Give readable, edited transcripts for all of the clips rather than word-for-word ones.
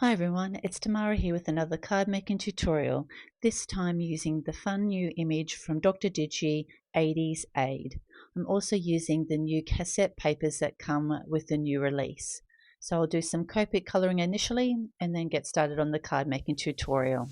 Hi everyone, it's Tamara here with another card making tutorial, this time using the fun new image from Dr. Digi 80's Aid. I'm also using the new cassette papers that come with the new release. So I'll do some Copic colouring initially and then get started on the card making tutorial.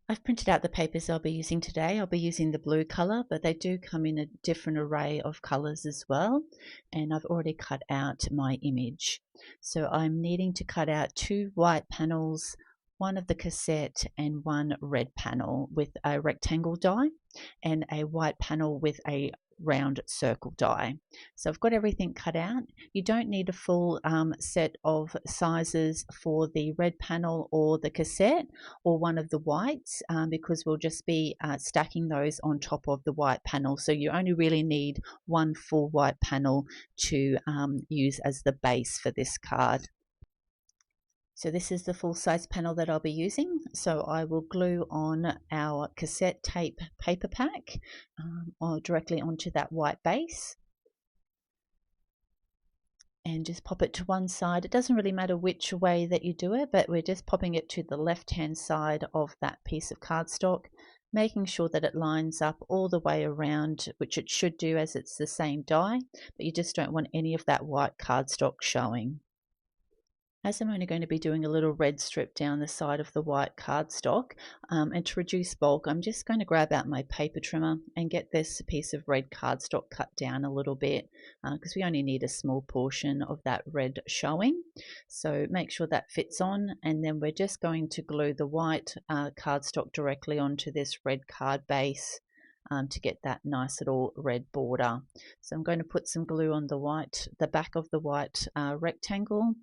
I've printed out the papers I'll be using today. I'll be using the blue colour, but they do come in a different array of colours as well. And I've already cut out my image. So I'm needing to cut out 2 white panels, one of the cassette and 1 red panel with a rectangle die, and a white panel with a round circle die. So I've got everything cut out. You don't need a full set of sizes for the red panel or the cassette or one of the whites because we'll just be stacking those on top of the white panel. So you only really need 1 full white panel to use as the base for this card. So this is the full size panel that I'll be using. So I will glue on our cassette tape paper pack or directly onto that white base and just pop it to one side. It doesn't really matter which way that you do it, but we're just popping it to the left hand side of that piece of cardstock, making sure that it lines up all the way around, which it should do as it's the same die, but you just don't want any of that white cardstock showing. As I'm only going to be doing a little red strip down the side of the white cardstock, and to reduce bulk, I'm just going to grab out my paper trimmer and get this piece of red cardstock cut down a little bit because we only need a small portion of that red showing. So make sure that fits on, and then we're just going to glue the white cardstock directly onto this red card base to get that nice little red border. So I'm going to put some glue on the back of the white rectangle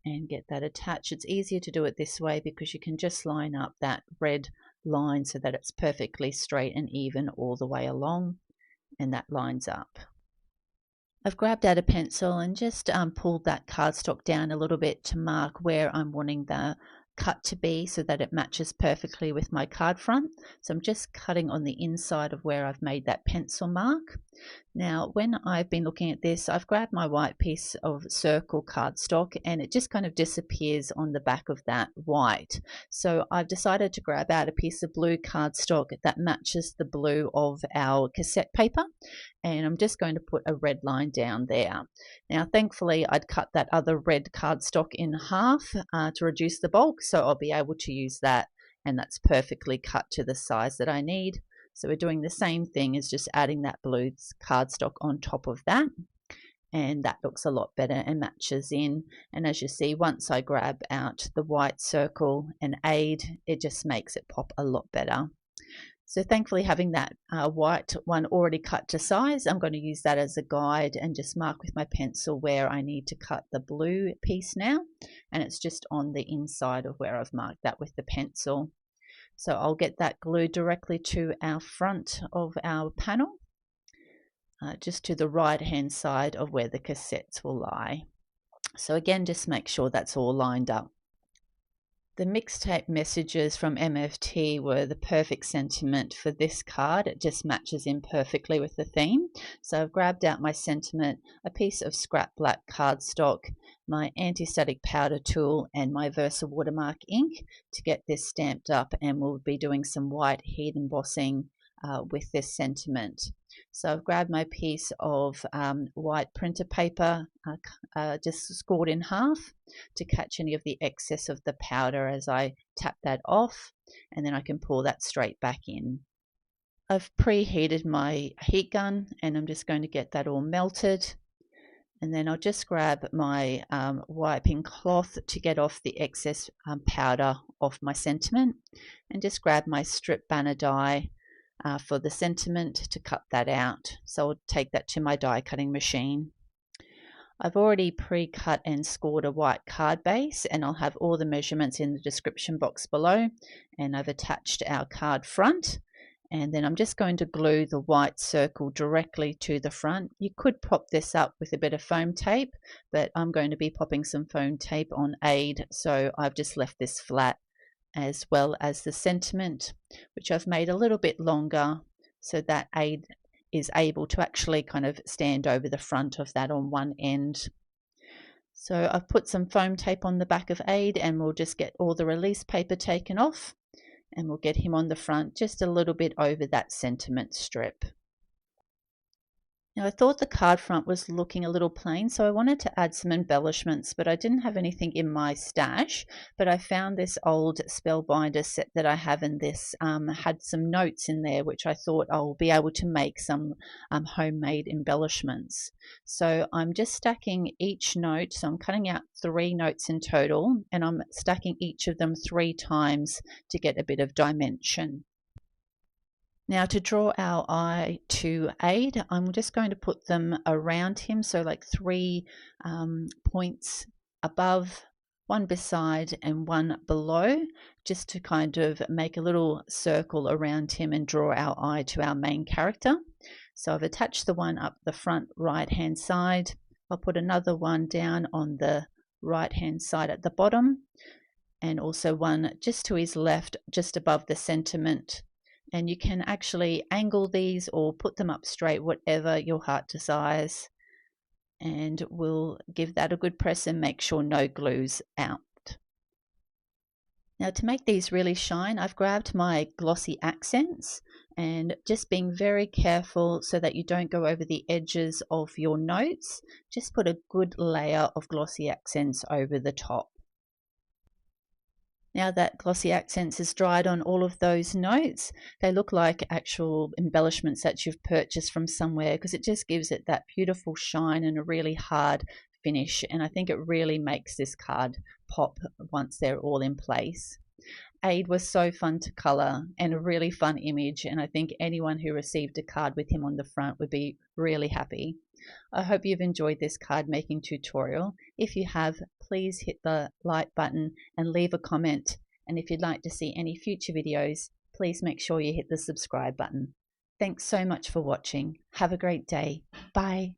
and get that attached. It's easier to do it this way because you can just line up that red line so that it's perfectly straight and even all the way along, and that lines up. I've grabbed out a pencil and just pulled that cardstock down a little bit to mark where I'm wanting the cut to be so that it matches perfectly with my card front. So I'm just cutting on the inside of where I've made that pencil mark. Now when I've been looking at this, I've grabbed my white piece of circle cardstock and it just kind of disappears on the back of that white. So I've decided to grab out a piece of blue cardstock that matches the blue of our cassette paper, and I'm just going to put a red line down there. Now thankfully I'd cut that other red cardstock in half to reduce the bulk, so I'll be able to use that, and that's perfectly cut to the size that I need. So we're doing the same thing as just adding that blue cardstock on top of that, and that looks a lot better and matches in. And as you see, once I grab out the white circle and aid, it just makes it pop a lot better. So thankfully having that white one already cut to size, I'm going to use that as a guide and just mark with my pencil where I need to cut the blue piece now, and it's just on the inside of where I've marked that with the pencil. So I'll get that glued directly to our front of our panel, just to the right hand side of where the cassettes will lie. So again, just make sure that's all lined up. The mixtape messages from MFT were the perfect sentiment for this card. It just matches in perfectly with the theme. So I've grabbed out my sentiment, a piece of scrap black cardstock, my anti-static powder tool, and my Versa watermark ink to get this stamped up, and we'll be doing some white heat embossing with this sentiment. So I've grabbed my piece of white printer paper, just scored in half to catch any of the excess of the powder as I tap that off, and then I can pour that straight back in. I've preheated my heat gun and I'm just going to get that all melted, and then I'll just grab my wiping cloth to get off the excess powder off my sentiment, and just grab my strip banner die for the sentiment to cut that out. So I'll take that to my die cutting machine. I've already pre-cut and scored a white card base, and I'll have all the measurements in the description box below, and I've attached our card front, and then I'm just going to glue the white circle directly to the front. You could prop this up with a bit of foam tape, but I'm going to be popping some foam tape on aid, so I've just left this flat, as well as the sentiment, which I've made a little bit longer so that aid is able to actually kind of stand over the front of that on one end. So I've put some foam tape on the back of Aid, and we'll just get all the release paper taken off, and we'll get him on the front just a little bit over that sentiment strip. Now I thought the card front was looking a little plain, so I wanted to add some embellishments, but I didn't have anything in my stash. But I found this old Spellbinder set that I have, and this had some notes in there, which I thought I'll be able to make some homemade embellishments. So I'm just stacking each note, so I'm cutting out 3 notes in total, and I'm stacking each of them 3 times to get a bit of dimension. Now to draw our eye to Aid, I'm just going to put them around him, so like 3 points above, 1 beside and 1 below, just to kind of make a little circle around him and draw our eye to our main character. So I've attached the one up the front right hand side. I'll put another one down on the right hand side at the bottom, and also one just to his left, just above the sentiment. And you can actually angle these or put them up straight, whatever your heart desires. And we'll give that a good press and make sure no glue's out. Now to make these really shine, I've grabbed my glossy accents and just being very careful so that you don't go over the edges of your notes. Just put a good layer of glossy accents over the top. Now that glossy accents is dried on all of those notes, they look like actual embellishments that you've purchased from somewhere, because it just gives it that beautiful shine and a really hard finish, and I think it really makes this card pop once they're all in place. Aid was so fun to colour and a really fun image, and I think anyone who received a card with him on the front would be really happy. I hope you've enjoyed this card making tutorial. If you have, please hit the like button and leave a comment. And if you'd like to see any future videos, please make sure you hit the subscribe button. Thanks so much for watching. Have a great day. Bye.